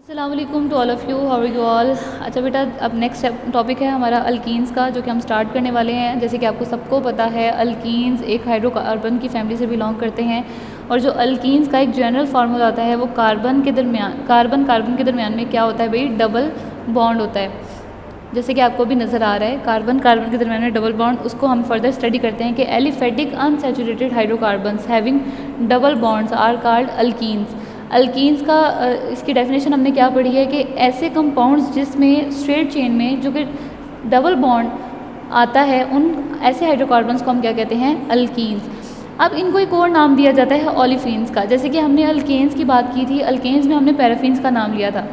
अस्सलाम वालेकुम to all of you, how are you all. अच्छा बेटा, अब नेक्स्ट टॉपिक है हमारा अल्कीन्स का, जो कि हम स्टार्ट करने वाले हैं। जैसे कि आपको सबको पता है, अल्कीन्स एक हाइड्रोकार्बन की फैमिली से बिलोंग करते हैं। और जो अल्कीन्स का एक जनरल फार्मूला आता है वो कार्बन कार्बन के दरमियान में क्या होता है भाई, डबल बॉन्ड होता है। जैसे कि आपको भी नज़र आ रहा है, कार्बन कार्बन के दरमियान में डबल बॉन्ड, उसको हम फर्दर स्टडी करते हैं कि aliphatic unsaturated hydrocarbons having double bonds are called alkenes. Alkenes का इसकी डेफिनेशन हमने क्या पढ़ी है कि ऐसे कंपाउंड्स जिसमें स्ट्रेट चेन में जो कि डबल बॉन्ड आता है, उन ऐसे हाइड्रोकार्बन्स को हम क्या कहते हैं, अल्कीन्स। अब इनको एक और नाम दिया जाता है ओलिफिन्स का। जैसे कि हमने अल्केन्स की बात की थी, अल्केन्स में हमने पैराफिन्स का नाम लिया था।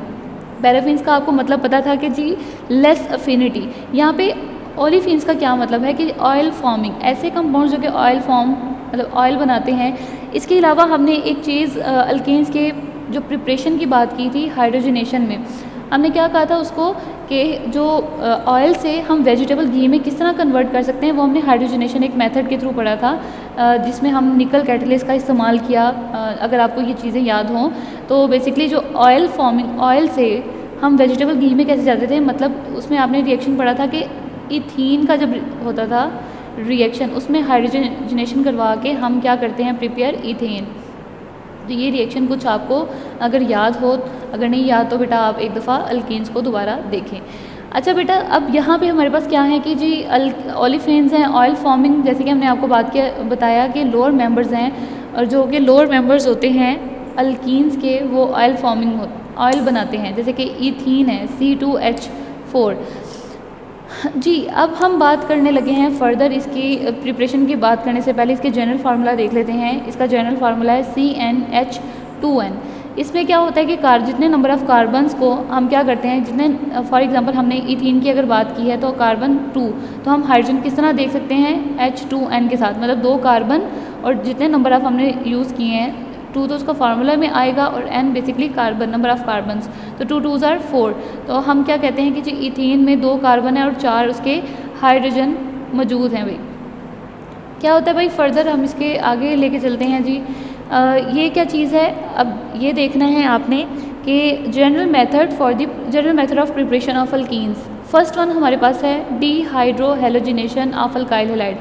पैराफिन्स का आपको मतलब पता था कि जी लेस अफिनिटी। यहाँ पे ओलिफिन्स का क्या मतलब है कि ऑयल फॉर्मिंग, ऐसे कंपाउंड जो कि ऑयल फॉर्म मतलब ऑयल बनाते हैं। इसके अलावा हमने एक चीज़ अल्केन्स के जो प्रिपरेशन की बात की थी, हाइड्रोजनेशन में हमने क्या कहा था उसको कि जो ऑयल से हम वेजिटेबल घी में किस तरह कन्वर्ट कर सकते हैं, वो हमने हाइड्रोजनेशन एक मेथड के थ्रू पढ़ा था, जिसमें हम निकल कैटलिस्ट का इस्तेमाल किया। अगर आपको ये चीज़ें याद हों तो बेसिकली जो ऑयल फॉर्मिंग, ऑयल से हम वेजिटेबल घी में कैसे जाते थे, मतलब उसमें आपने रिएक्शन पढ़ा था कि इथीन का जब होता था रिएक्शन, उसमें हाइड्रोजनेशन करवा के हम क्या करते हैं, प्रिपेयर इथेन। तो ये रिएक्शन कुछ आपको अगर याद हो, अगर नहीं याद तो बेटा आप एक दफ़ा अल्केन्स को दोबारा देखें। अच्छा बेटा, अब यहाँ पे हमारे पास क्या है कि जी ओलिफिन्स हैं, ऑयल फॉर्मिंग। जैसे कि हमने आपको बताया कि लोअर मेंबर्स हैं, और जो कि लोअर मेंबर्स होते हैं अल्कीन्स के, वो ऑयल फॉर्मिंग ऑयल बनाते हैं। जैसे कि इथीन है C2H4। जी, अब हम बात करने लगे हैं फर्दर इसकी प्रिपरेशन की बात करने से पहले इसके जनरल फार्मूला देख लेते हैं। इसका जनरल फार्मूला है CnH2n। इसमें क्या होता है कि जितने नंबर ऑफ़ कार्बन्स को हम क्या करते हैं, जितने फॉर एग्जांपल हमने इथीन की अगर बात की है तो कार्बन 2, तो हम हाइड्रोजन किस तरह देख सकते हैं, H2n के साथ, मतलब 2 कार्बन और जितने नंबर ऑफ़ हमने यूज़ किए हैं 2 तो उसका फार्मूला में आएगा, और n basically carbon, number of carbons, तो 2 2s are 4। तो हम क्या कहते हैं कि जी इथीन में 2 कार्बन है और 4 उसके हाइड्रोजन मौजूद हैं। भाई क्या होता है भाई, फर्दर हम इसके आगे लेके चलते हैं जी। ये क्या चीज़ है, अब ये देखना है आपने कि general method of preparation of alkenes. First one हमारे पास है डीहाइड्रोहेलोजिनेशन ऑफ अल्काइल हैलाइड।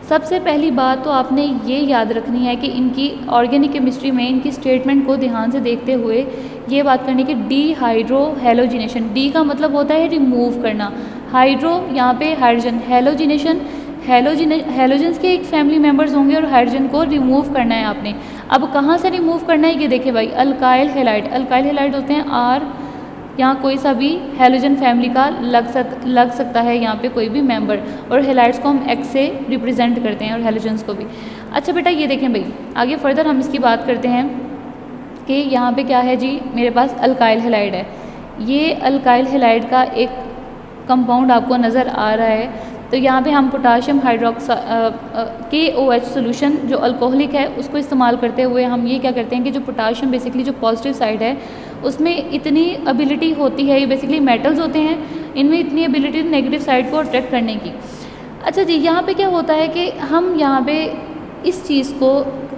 सबसे पहली बात तो आपने ये याद रखनी है कि इनकी ऑर्गेनिक केमिस्ट्री में इनकी स्टेटमेंट को ध्यान से देखते हुए ये बात करनी कि डीहाइड्रोहेलोजिनेशन, डी का मतलब होता है रिमूव करना, हाइड्रो यहाँ पे हाइड्रोजन, हेलोजिनेशन हेलोजन्स के एक फैमिली मेंबर्स होंगे और हाइड्रोजन को रिमूव करना है आपने। अब कहाँ से रिमूव करना है ये देखें भाई, अल्काइल हैलाइड होते हैं आर, यहाँ कोई सा भी हेलोजन फैमिली का लग सकता है यहाँ पे कोई भी मेंबर, और हेलाइड्स को हम एक्स से रिप्रेजेंट करते हैं और हेलोजन्स को भी। अच्छा बेटा, ये देखें भाई, आगे फर्दर हम इसकी बात करते हैं कि यहाँ पे क्या है जी, मेरे पास अल्काइल हैलाइड है। ये अल्काइल हैलाइड का एक कंपाउंड आपको नज़र आ रहा है। तो यहाँ पे हम पोटाशियम KOH सोल्यूशन जो अल्कोहलिक है उसको इस्तेमाल करते हुए हम ये क्या करते हैं कि जो पोटाशियम बेसिकली जो पॉजिटिव साइड है उसमें इतनी एबिलिटी होती है, ये बेसिकली मेटल्स होते हैं, इनमें इतनी एबिलिटी नेगेटिव साइड को अट्रैक्ट करने की। अच्छा जी, यहाँ पे क्या होता है कि हम यहाँ पे इस चीज़ को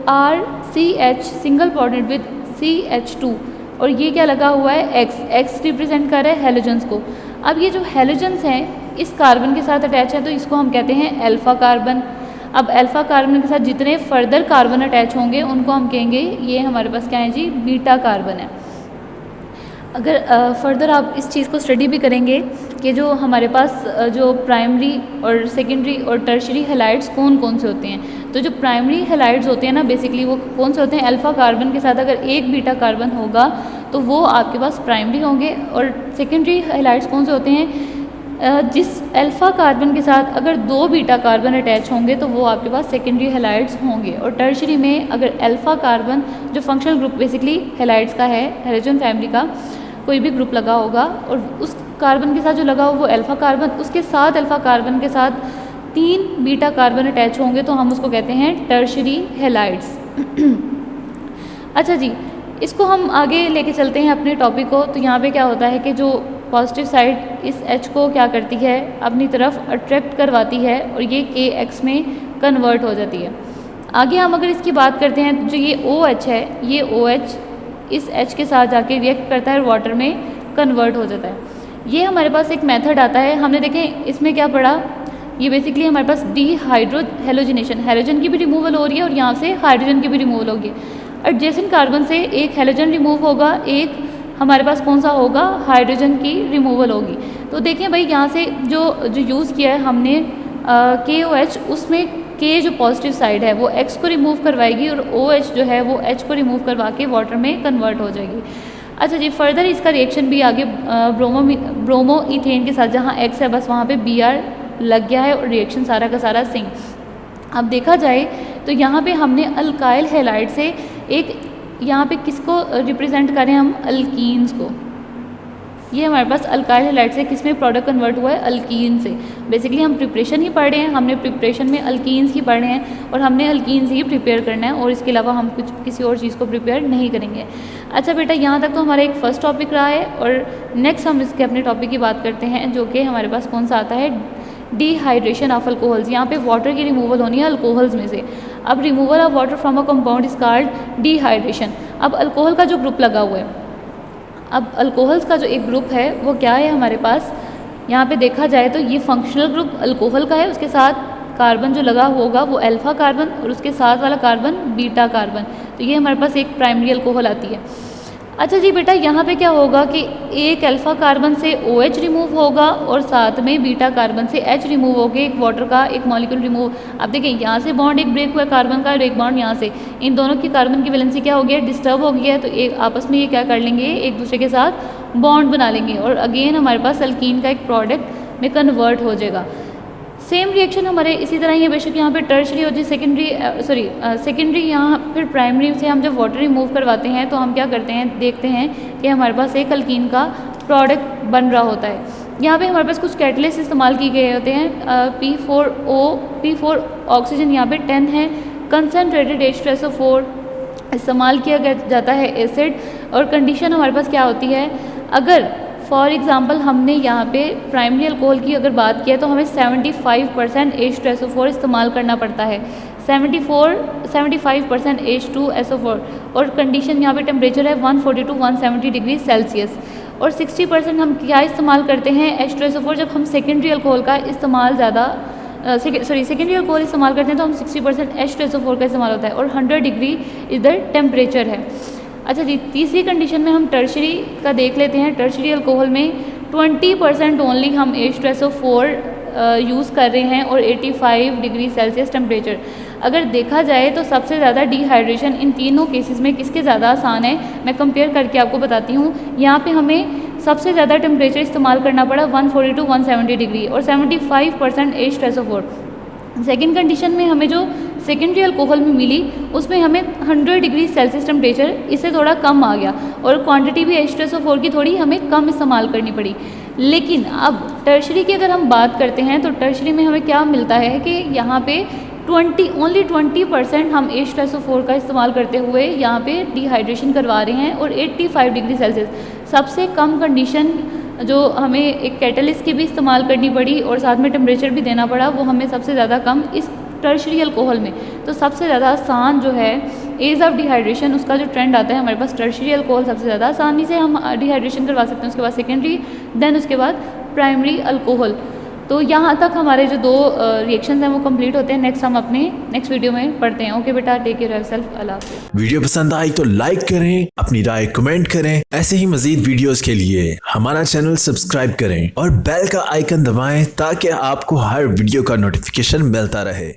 RCH single bonded with CH2, और ये क्या लगा हुआ है, X रिप्रेजेंट कर रहा है हेलोजन्स को। अब ये जो हेलोजन्स हैं इस कार्बन के साथ अटैच है, तो इसको हम कहते हैं अल्फ़ा कार्बन। अब अल्फ़ा कार्बन के साथ जितने फर्दर कार्बन अटैच होंगे उनको हम कहेंगे, ये हमारे पास क्या है जी, बीटा कार्बन है। अगर फर्दर आप इस चीज़ को स्टडी भी करेंगे कि जो हमारे पास जो प्राइमरी और सेकेंडरी और टर्शरी हैलाइड्स कौन कौन से होते हैं, तो जो प्राइमरी हैलाइड्स होते हैं ना बेसिकली वो कौन से होते हैं, अल्फ़ा कार्बन के साथ अगर एक बीटा कार्बन होगा तो वो आपके पास प्राइमरी होंगे, और सेकेंडरी हैलाइड्स कौन से होते हैं, जिस अल्फ़ा कार्बन के साथ अगर 2 बीटा कार्बन अटैच होंगे तो वो आपके पास सेकेंडरी हैलाइड्स होंगे, और टर्शरी में अगर अल्फ़ा कार्बन जो फंक्शनल ग्रुप बेसिकली हैलाइड्स का है, हेलोजन फैमिली का कोई भी ग्रुप लगा होगा और उस कार्बन के साथ जो लगा हो वो अल्फ़ा कार्बन, उसके साथ अल्फ़ा कार्बन के साथ 3 बीटा कार्बन अटैच होंगे तो हम उसको कहते हैं टर्शरी हैलाइड्स। अच्छा जी, इसको हम आगे लेके चलते हैं अपने टॉपिक को। तो यहाँ पे क्या होता है कि जो पॉजिटिव साइड इस H को क्या करती है, अपनी तरफ अट्रैक्ट करवाती है और ये KX में कन्वर्ट हो जाती है। आगे हम अगर इसकी बात करते हैं तो जो ये OH है, ये OH इस H के साथ जाके रिएक्ट करता है और वाटर में कन्वर्ट हो जाता है। ये हमारे पास एक मेथड आता है, हमने देखें इसमें क्या पढ़ा, ये बेसिकली हमारे पास डिहाइड्रो हेलोजिनेशन, हेलोजन की भी रिमूवल हो रही है और यहाँ से हाइड्रोजन की भी रिमूवल होगी। एडजेसेंट कार्बन से एक हेलोजन रिमूव होगा, एक हमारे पास कौन सा होगा, हाइड्रोजन की रिमूवल होगी। तो देखें भाई यहाँ से जो यूज़ किया है हमने KOH, उसमें K जो पॉजिटिव साइड है वो X को रिमूव करवाएगी और OH जो है वो H को रिमूव करवा के वाटर में कन्वर्ट हो जाएगी। अच्छा जी, फर्दर इसका रिएक्शन भी आगे ब्रोमो इथेन के साथ, जहाँ X है बस वहाँ पे Br लग गया है और रिएक्शन सारा का सारा सेम। अब देखा जाए तो यहाँ पे हमने अल्काइल हैलाइड से एक, यहाँ पे किसको रिप्रेजेंट करें हम, अल्कीन्स को। ये हमारे पास अल्काइल हैलाइड से किस में प्रोडक्ट कन्वर्ट हुआ है, अल्कीन से। बेसिकली हम प्रिपरेशन ही पढ़ रहे हैं, हमने प्रिपरेशन में अल्कीन्स ही पढ़े हैं और हमने अल्कीन्स ही प्रिपेयर करना है और इसके अलावा हम कुछ किसी और चीज़ को प्रिपेयर नहीं करेंगे। अच्छा बेटा, यहाँ तक तो हमारा एक फर्स्ट टॉपिक रहा है और नेक्स्ट हम इसके अपने टॉपिक की बात करते हैं, जो कि हमारे पास कौन सा आता है, डिहाइड्रेशन ऑफ अल्कोहल्स। यहाँ पे वाटर की रिमूवल होनी है अल्कोहल्स में से। अब removal of water from a compound is called dehydration. अब अल्कोहल का जो ग्रुप लगा हुआ है, अब अल्कोहल्स का जो एक ग्रुप है वो क्या है हमारे पास, यहाँ पे देखा जाए तो ये फंक्शनल ग्रुप अल्कोहल का है, उसके साथ कार्बन जो लगा होगा वो अल्फा कार्बन और उसके साथ वाला कार्बन बीटा कार्बन। तो ये हमारे पास एक प्राइमरी अल्कोहल आती है। अच्छा जी बेटा, यहाँ पे क्या होगा कि एक अल्फा कार्बन से OH रिमूव होगा और साथ में बीटा कार्बन से H रिमूव होगा, एक वाटर का एक मॉलिक्यूल रिमूव। अब देखिए यहाँ से बॉन्ड एक ब्रेक हुआ है कार्बन का और एक बॉन्ड यहाँ से, इन दोनों की कार्बन की वैलेंसी क्या हो गया, डिस्टर्ब हो गया है। तो एक आपस में ये क्या कर लेंगे, एक दूसरे के साथ बॉन्ड बना लेंगे और अगेन हमारे पास अल्कीन का एक प्रोडक्ट में कन्वर्ट हो जाएगा। सेम रिएक्शन हमारे इसी तरह ही है, बेशक यहाँ पे टर्शरी होती है, सेकेंडरी यहाँ फिर प्राइमरी से हम जब वाटर रिमूव करवाते हैं तो हम क्या करते हैं, देखते हैं कि हमारे पास एक अल्कीन का प्रोडक्ट बन रहा होता है। यहाँ पे हमारे पास कुछ कैटलिस्ट इस्तेमाल किए गए होते हैं, P4 ऑक्सीजन यहाँ पे 10 है, कंसनट्रेटेड H2SO4 इस्तेमाल किया जाता है एसिड। और कंडीशन हमारे पास क्या होती है, अगर फॉर एग्जांपल हमने यहाँ पे प्राइमरी अल्कोहल की अगर बात किया तो हमें 75% H2SO4 इस्तेमाल करना पड़ता है, 75% H2SO4 और कंडीशन यहाँ पे टेम्परेचर है 140 to 170 डिग्री सेल्सियस। और 60% हम क्या इस्तेमाल करते हैं, H2SO4, जब हम सेकेंडरी अल्कोहल का इस्तेमाल सेकेंडरी अल्कोहल इस्तेमाल करते हैं तो हम 60% H2SO4 का इस्तेमाल होता है और 100 डिग्री इधर टेम्परेचर है। अच्छा जी, तीसरी कंडीशन में हम टर्शरी का देख लेते हैं। टर्शरी अल्कोहल में 20% ओनली हम H2SO4 यूज़ कर रहे हैं और 85 डिग्री सेल्सियस टेम्परेचर। अगर देखा जाए तो सबसे ज़्यादा डिहाइड्रेशन इन तीनों केसेस में किसके ज़्यादा आसान है, मैं कंपेयर करके आपको बताती हूँ। यहाँ पे हमें सबसे ज़्यादा टेम्परेचर इस्तेमाल करना पड़ा 140 to 170 डिग्री और 75% H2SO4। सेकेंड कंडीशन में हमें जो सेकेंडरी अल्कोहल में मिली उसमें हमें 100 डिग्री सेल्सियस टेम्परेचर, इससे थोड़ा कम आ गया और क्वांटिटी भी H2SO4 की थोड़ी हमें कम इस्तेमाल करनी पड़ी। लेकिन अब टर्शरी की अगर हम बात करते हैं तो टर्शरी में हमें क्या मिलता है कि यहाँ पे ओनली 20% हम H2SO4 का इस्तेमाल करते हुए यहाँ पे डिहाइड्रेशन करवा रहे हैं और 85 डिग्री सेल्सियस। सबसे कम कंडीशन जो हमें एक कैटलिस्ट की भी इस्तेमाल करनी पड़ी और साथ में टेम्परेचर भी देना पड़ा, वो हमें सबसे ज़्यादा कम इस टर्शरी अल्कोहल में। तो सबसे ज़्यादा आसान जो है एज ऑफ डिहाइड्रेशन, उसका जो ट्रेंड आता है हमारे पास टर्शरी अल्कोहल सबसे ज़्यादा आसानी से हम डिहाइड्रेशन करवा सकते हैं, उसके बाद सेकेंडरी, देन उसके बाद प्राइमरी अल्कोहल। तो यहाँ तक हमारे जो दो रिएक्शंस हैं वो कंप्लीट होते हैं। नेक्स्ट हम अपने नेक्स्ट वीडियो में पढ़ते हैं। ओके बेटा, टेक केयर ऑफ योरसेल्फ, अल्लाह हाफ़िज़। वीडियो पसंद आई तो लाइक करें, अपनी राय कमेंट करें। ऐसे ही मजीद वीडियोस के लिए हमारा चैनल सब्सक्राइब करें और बेल का आइकन दबाएं ताकि आपको हर वीडियो का नोटिफिकेशन मिलता रहे।